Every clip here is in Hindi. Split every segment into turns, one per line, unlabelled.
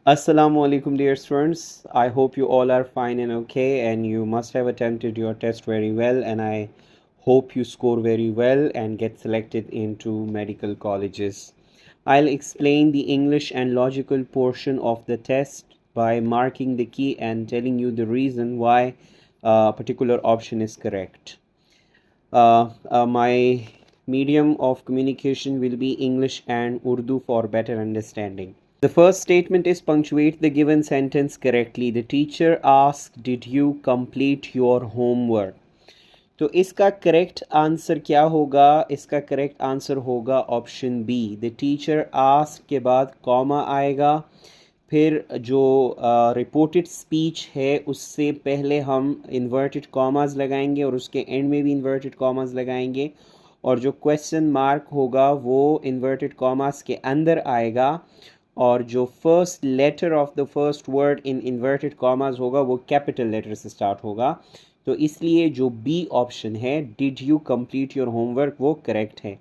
Assalamu alaikum, dear students. I hope you all are fine and okay, and you must have attempted your test very well. And I hope you score very well and get selected into medical colleges. I'll explain the English and logical portion of the test by marking the key and telling you the reason why a particular option is correct. My medium of communication will be English and Urdu for better understanding. The first statement is punctuate the given sentence correctly. The teacher asked, did you complete your homework? तो इसका करेक्ट आंसर क्या होगा? इसका करेक्ट आंसर होगा option B. The teacher ask के बाद कॉमा आएगा, फिर जो रिपोर्टेड स्पीच है उससे पहले हम इन्वर्टेड कॉमास लगाएंगे और उसके एंड में भी इन्वर्टेड कॉमास लगाएंगे, और जो क्वेश्चन मार्क होगा वो इन्वर्टेड कॉमास के अंदर आएगा, और जो first letter of the first word in inverted commas होगा वो कैपिटल लेटर से स्टार्ट होगा. तो इसलिए जो बी ऑप्शन है, did you complete your homework, वो करेक्ट है.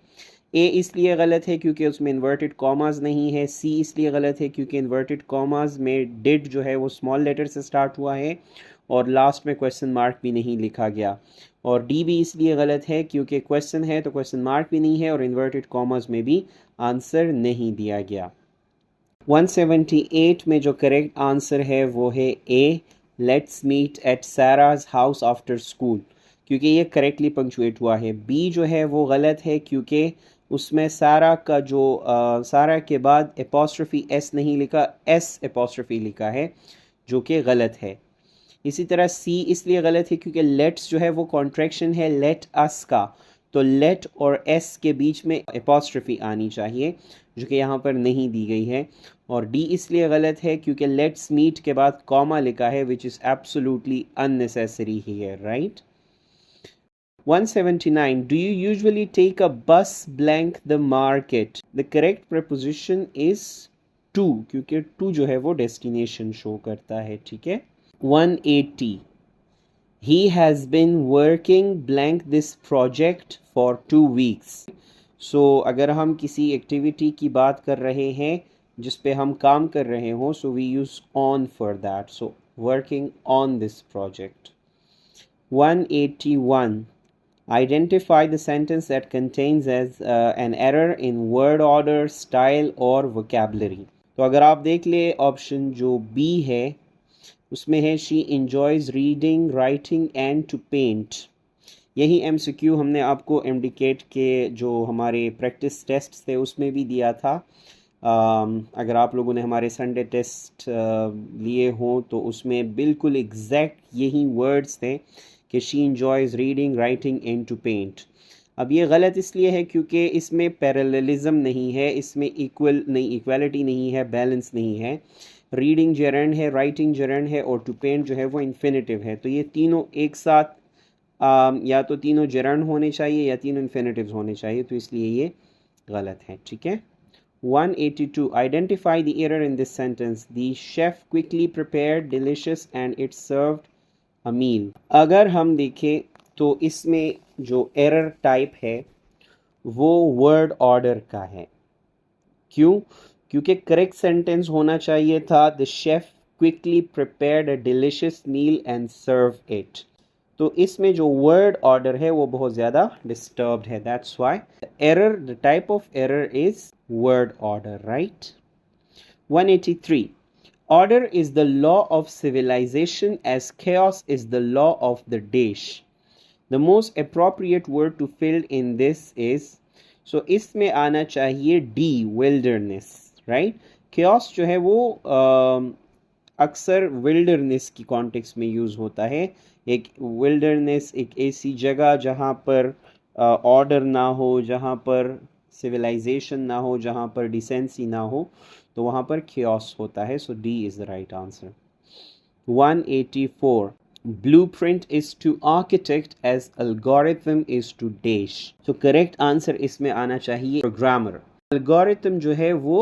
ए इसलिए गलत है क्योंकि उसमें इन्वर्टेड कॉमास नहीं है. सी इसलिए गलत है क्योंकि इन्वर्टेड कॉमास में डिड जो है वो स्मॉल लेटर से स्टार्ट हुआ है और लास्ट में क्वेश्चन मार्क भी नहीं लिखा गया. और डी भी इसलिए गलत है क्योंकि क्वेश्चन है तो क्वेश्चन मार्क भी नहीं है और इन्वर्टेड कॉमास में भी आंसर नहीं दिया गया. 178 में जो करेक्ट आंसर है वो है A, let's meet at Sarah's house after school, क्योंकि ये करेक्टली पंक्चुएट हुआ है. बी जो है वो गलत है क्योंकि उसमें सारा का जो सारा के बाद एपोस्ट्रोफी एस नहीं लिखा, एस एपोस्ट्रोफी लिखा है, जो कि गलत है. इसी तरह सी इसलिए गलत है क्योंकि लेट्स जो है वो कॉन्ट्रैक्शन है लेट अस का, तो लेट और एस के बीच में एपोस्ट्रोफी आनी चाहिए, जो कि यहाँ पर नहीं दी गई है. और डी इसलिए गलत है क्योंकि लेट्स मीट के बाद कॉमा लिखा है, which is absolutely unnecessary here, right. 179. Do you usually take a bus blank the market? The correct preposition is to, क्योंकि to जो है वो destination show करता है, ठीक है. 180. He has been working blank this project for 2 weeks. So अगर हम किसी एक्टिविटी की बात कर रहे हैं जिस पे हम काम कर रहे हो, so we use on for that. So working on this project. 181. Identify the sentence that contains as an error in word order, style और vocabulary. तो अगर आप देख ले ऑप्शन जो बी है उसमें है she enjoys reading, writing and to paint. यही MCQ हमने आपको MDCAT के जो हमारे प्रैक्टिस टेस्ट थे उसमें भी दिया था. अगर आप लोगों ने हमारे संडे टेस्ट लिए हों तो उसमें बिल्कुल एग्जैक्ट यही वर्ड्स थे कि she enjoys reading, writing and to paint. अब ये गलत इसलिए है क्योंकि इसमें पैरेललिज्म नहीं है, इसमें इक्वालिटी नहीं है, बैलेंस नहीं है. रीडिंग जेरेंड है, राइटिंग जेरेंड है और टू पेंट जो है वो इन्फिनेटिव है. तो ये तीनों एक साथ या तो तीनों जेरेंड होने चाहिए या तीनों इन्फिनेटिव्स होने चाहिए, तो इसलिए ये गलत है, ठीक है. 182. Identify the error in this sentence. The chef quickly prepared delicious and it served a meal. अगर हम देखें तो इसमें जो एरर टाइप है वो वर्ड ऑर्डर का है. क्यों? क्योंकि करेक्ट सेंटेंस होना चाहिए था the chef quickly prepared a delicious meal and serve it. तो इसमें जो वर्ड ऑर्डर है वो बहुत ज़्यादा डिस्टर्ब्ड है. That's why error, the type of error is word order, right? 183. Order is the law of civilization as chaos is the law of the dish. The most appropriate word to fill in this is, so इसमें आना चाहिए D, wilderness, right? chaos जो है वो अक्सर wilderness की कॉन्टेक्स्ट में यूज़ होता है. एक wilderness एक ऐसी जगह जहाँ पर ऑर्डर ना हो, जहाँ पर सिविलाइजेशन ना हो, जहाँ पर डिसेंसी ना हो, तो वहाँ पर chaos होता है. So D is the right answer. 184. Blueprint is to architect as algorithm is to dash. तो करेक्ट आंसर इसमें आना चाहिए प्रोग्रामर. algorithm जो है वो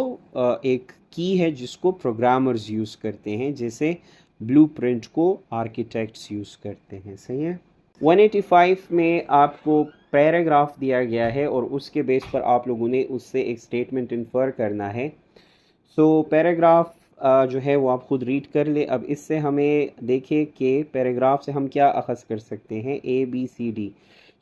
एक की है जिसको प्रोग्रामर्स यूज़ करते हैं, जैसे ब्लूप्रिंट को आर्किटेक्ट्स यूज़ करते हैं. सही है. 185 में आपको पैराग्राफ दिया गया है और उसके बेस पर आप लोगों ने उससे एक स्टेटमेंट इन्फर करना है. सो पैराग्राफ जो है वो आप खुद रीड कर ले। अब इससे हमें देखिए कि पैराग्राफ से हम क्या अखज़ कर सकते हैं, A B C D.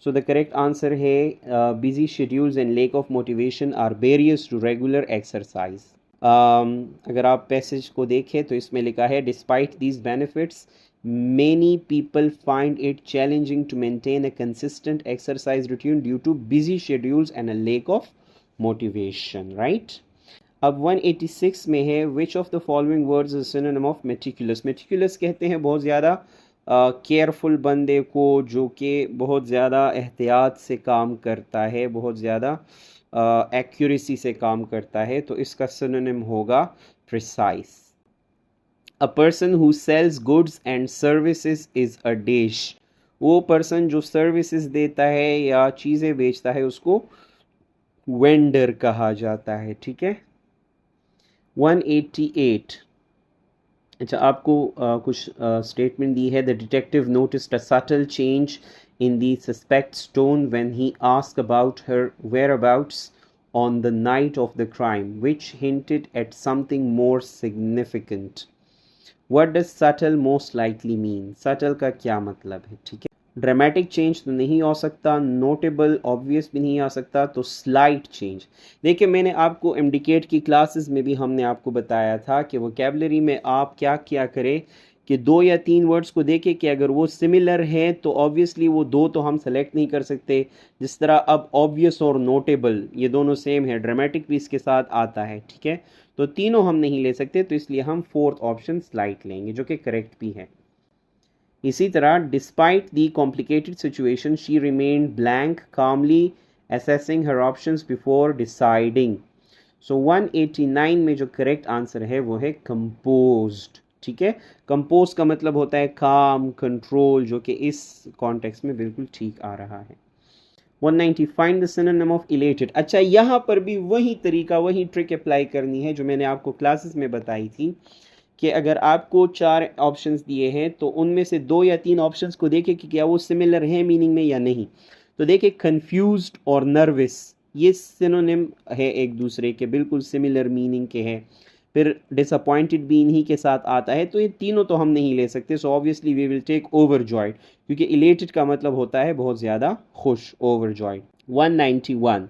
So the correct answer है busy schedules and lack of motivation are barriers to regular exercise. अगर आप पैसेज को देखें तो इसमें लिखा है despite these benefits many people find it challenging to maintain a consistent exercise routine due to busy schedules and a lack of motivation, right? अब 186 में है which of the following words is a synonym of meticulous? meticulous कहते हैं बहुत ज़्यादा केयरफुल बंदे को, जो कि बहुत ज़्यादा एहतियात से काम करता है, बहुत ज़्यादा एक्यूरेसी से काम करता है, तो इसका सिनोनिम होगा precise. A person who sells goods and services is a dish. वो पर्सन जो सर्विसेज देता है या चीज़ें बेचता है उसको वेंडर कहा जाता है, ठीक है। 188, अच्छा आपको कुछ स्टेटमेंट दी है। The detective noticed a subtle change in the suspects tone when he asked about her whereabouts on the night of the crime, which hinted at something more significant. What does subtle most likely mean? subtle का क्या मतलब है, ठीक है। ड्रामेटिक चेंज तो नहीं हो सकता, नोटेबल ऑब्वियस भी नहीं आ सकता, तो स्लाइट चेंज। देखिए मैंने आपको इंडिकेट की क्लासेस में भी हमने आपको बताया था कि वोकैबुलरी में आप क्या क्या करें कि 2 या 3 वर्ड्स को देखें कि अगर वो सिमिलर हैं तो ऑब्वियसली वो 2 तो हम सेलेक्ट नहीं कर सकते। जिस तरह अब ऑब्वियस और नोटेबल ये दोनों सेम है, ड्रामेटिक भी इसके साथ आता है, ठीक है। तो तीनों हम नहीं ले सकते, तो इसलिए हम फोर्थ ऑप्शन स्लाइट लेंगे जो कि करेक्ट भी है। इसी तरह despite the complicated situation she remained blank calmly assessing her options before deciding. So 189 में जो करेक्ट आंसर है वो है कंपोज्ड, ठीक है। कंपोज का मतलब होता है काम, कंट्रोल, जो कि इस कॉन्टेक्स्ट में बिल्कुल ठीक आ रहा है। 190 find the synonym of elated. अच्छा यहाँ पर भी वही तरीका, वही ट्रिक अप्लाई करनी है जो मैंने आपको क्लासेस में बताई थी कि अगर आपको 4 ऑप्शंस दिए हैं तो उनमें से 2 या 3 ऑप्शंस को देखें कि क्या वो सिमिलर हैं मीनिंग में या नहीं। तो देखिए कंफ्यूज्ड और नर्वस ये सिनोनिम है एक दूसरे के, बिल्कुल सिमिलर मीनिंग के हैं। फिर डिसअपॉइंटेड भी इन्हीं के साथ आता है, तो ये तीनों तो हम नहीं ले सकते। So obviously we will take overjoyed, क्योंकि इलेटेड का मतलब होता है बहुत ज़्यादा खुश, overjoyed. 191,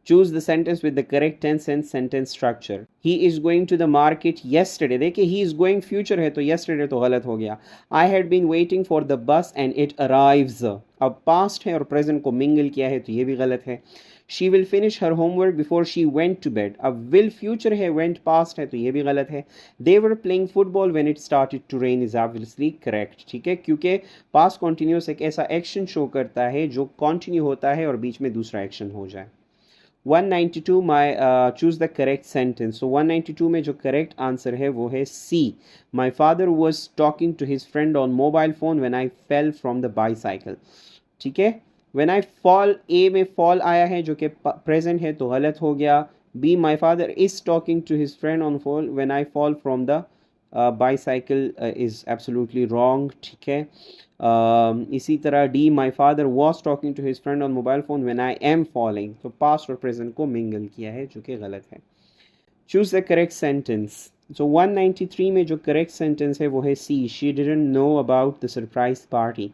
choose the sentence with the correct tense and sentence structure. He is going to the market yesterday. देखिए he is going future है तो yesterday तो गलत हो गया। I had been waiting for the bus and it arrives, अब past है और present को mingle किया है तो ये भी गलत है। She will finish her homework before she went to bed, अब will future है, went past है तो ये भी गलत है। They were playing football when it started to rain is obviously correct, ठीक है, क्योंकि past continuous एक ऐसा action शो करता है जो continue होता है और बीच में दूसरा action हो जाए। 192 choose the correct sentence. So 192 में जो correct answer है वो है C. My father was talking to his friend on mobile phone when I fell from the bicycle. ठीक है, when I fall, A में fall आया है जो कि present है तो गलत हो गया। B, my father is talking to his friend on phone when I fall from the bicycle is absolutely wrong, ठीक है। इसी तरह D, my father was talking to his friend on mobile phone when I am falling, तो पास्ट और प्रेजेंट को मिंगल किया है जो कि गलत है। Choose the correct sentence. So 193 में जो करेक्ट सेंटेंस है वो है C, she didn't know about the surprise party.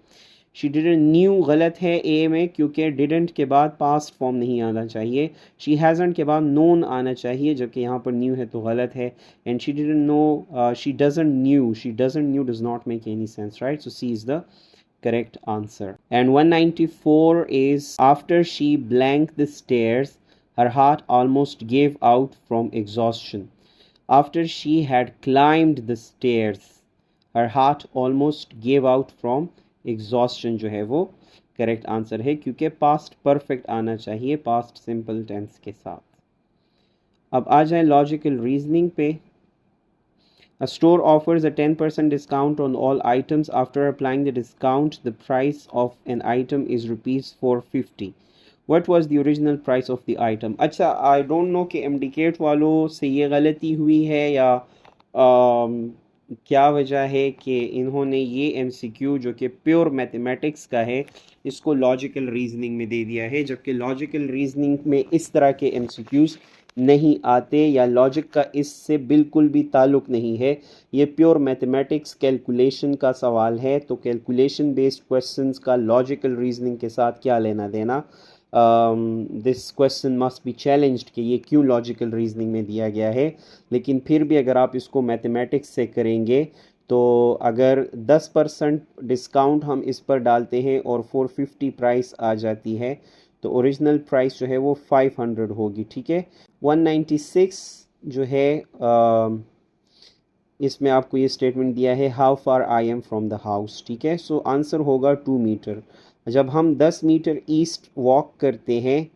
She didn't knew गलत है ए में, क्योंकि डिडंट के बाद पास्ट फॉर्म नहीं आना चाहिए। शी हैजंट के बाद नोन आना चाहिए, जबकि यहाँ पर न्यू है तो गलत है। And she didn't know, she doesn't knew does not make any sense, right. So C is the correct answer. And 194 is after she blanked the stairs, her heart almost gave out from exhaustion. After she had climbed the stairs, her heart almost gave out from exhaustion जो है वो correct answer है, क्योंकि past perfect आना चाहिए past simple tense के साथ। अब आ जाए logical reasoning पे। A store offers a 10% discount on all items. After applying the discount, the price of an item is rupees 450. What was the original price of the item? अच्छा, I don't know कि MDCAT वालों से ये गलती हुई है या क्या वजह है कि इन्होंने ये MCQ जो कि प्योर मैथमेटिक्स का है इसको लॉजिकल रीजनिंग में दे दिया है, जबकि लॉजिकल रीजनिंग में इस तरह के MCQs नहीं आते या लॉजिक का इससे बिल्कुल भी ताल्लुक़ नहीं है। ये प्योर मैथमेटिक्स कैलकुलेशन का सवाल है, तो कैलकुलेशन बेस्ड क्वेश्चंस का लॉजिकल रीजनिंग के साथ क्या लेना देना। This question must be challenged कि ये क्यों लॉजिकल रीजनिंग में दिया गया है। लेकिन फिर भी अगर आप इसको मैथमेटिक्स से करेंगे तो अगर 10% डिस्काउंट हम इस पर डालते हैं और 450 प्राइस आ जाती है तो ओरिजिनल प्राइस जो है वो 500 होगी। ठीक है, 196 जो है इसमें आपको ये स्टेटमेंट दिया है how far I am from the house. ठीक है, सो आंसर होगा 2 मीटर। जब हम 10 मीटर ईस्ट वॉक करते हैं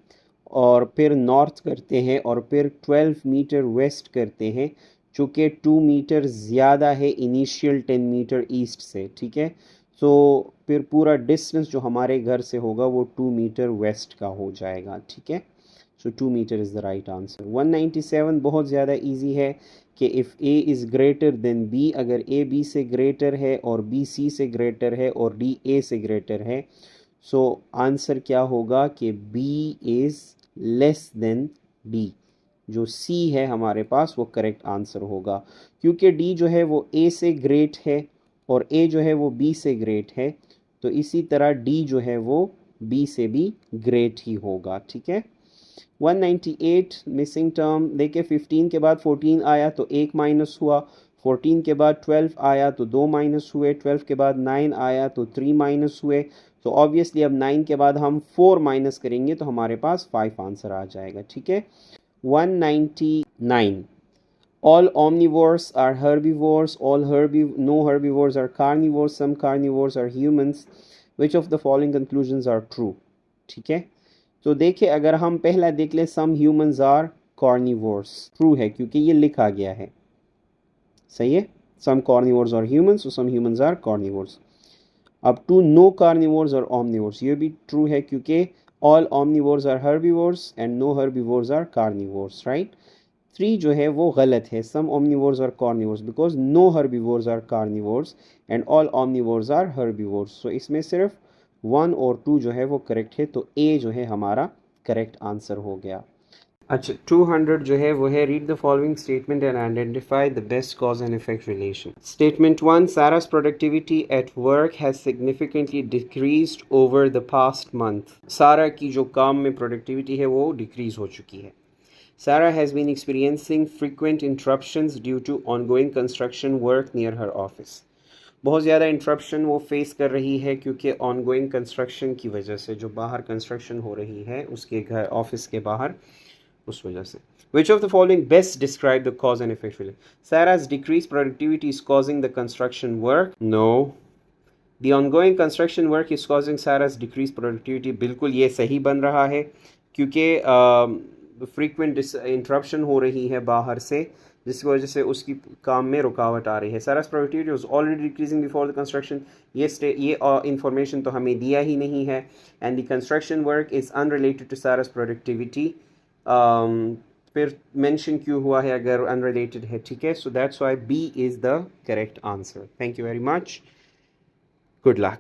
और फिर नॉर्थ करते हैं और फिर 12 मीटर वेस्ट करते हैं, चूँकि 2 मीटर ज़्यादा है इनिशियल 10 मीटर ईस्ट से। ठीक है, सो फिर पूरा डिस्टेंस जो हमारे घर से होगा वो 2 मीटर वेस्ट का हो जाएगा। ठीक है, so 2 meter is the right answer. 197 बहुत ज़्यादा इजी है कि if A is greater than B, अगर ए बी से ग्रेटर है और बी सी से ग्रेटर है और डी ए से ग्रेटर है, सो आंसर क्या होगा कि B is less than D. जो सी है हमारे पास वो करेक्ट आंसर होगा, क्योंकि डी जो है वो ए से ग्रेट है और ए जो है वो बी से ग्रेट है, तो इसी तरह डी जो है वो बी से भी ग्रेट ही होगा। ठीक है, 198 मिसिंग टर्म। देखिए 15 के बाद 14 आया तो 1 माइनस हुआ, 14 के बाद 12 आया तो 2 माइनस हुए, 12 के बाद 9 आया तो 3 माइनस हुए। तो ऑब्वियसली अब 9 के बाद हम 4 माइनस करेंगे तो हमारे पास 5 आंसर आ जाएगा। ठीक है, 199 all omnivores are herbivores, no herbivores are carnivores, some carnivores are humans, which of the following conclusions are true। ठीक है, तो देखिए अगर हम पहला देख ले some humans are carnivores, true है क्योंकि ये लिखा गया है। सही है, some carnivores are humans, some humans are carnivores. अब टू नो कार्निवोर्स और ओमनिवोर्स, ये भी ट्रू है क्योंकि all omnivores are herbivores and no herbivores are carnivores. Right, 3 जो है वो गलत है, some omnivores are carnivores, because no herbivores are carnivores and all omnivores are herbivores. So इसमें सिर्फ 1 और 2 जो है वो करेक्ट है, तो ए जो है हमारा करेक्ट आंसर हो गया। अच्छा, 200 जो है वो है read the following statement and identify the best cause and effect relation. Statement 1, सारा's productivity at work has significantly decreased over the past month। सारा की जो काम में प्रोडक्टिविटी है वो डिक्रीज हो चुकी है। Sarah has been experiencing frequent interruptions due to ongoing construction work near her office। बहुत ज़्यादा इंटरप्शन वो फेस कर रही है क्योंकि ऑनगोइंग कंस्ट्रक्शन की वजह से, जो बाहर कंस्ट्रक्शन हो रही है उसके घर ऑफिस के बाहर, उस वजह से। Which of the following best describe the cause and effect relation? Sarah's decreased productivity is causing the construction work? No. The ongoing construction work is causing Sarah's decreased productivity। बिल्कुल ये सही बन रहा है क्योंकि फ्रीक्वेंट इंटरप्शन हो रही है बाहर से, जिसकी वजह से उसकी काम में रुकावट आ रही है। Sarah's productivity was already decreasing before the construction। ये इंफॉर्मेशन तो हमें दिया ही नहीं है। And the construction work is unrelated to Sarah's productivity। फिर मेंशन क्यों हुआ है अगर अनरिलेटेड है। ठीक है, so that's why B is the correct answer. Thank you very much, good luck.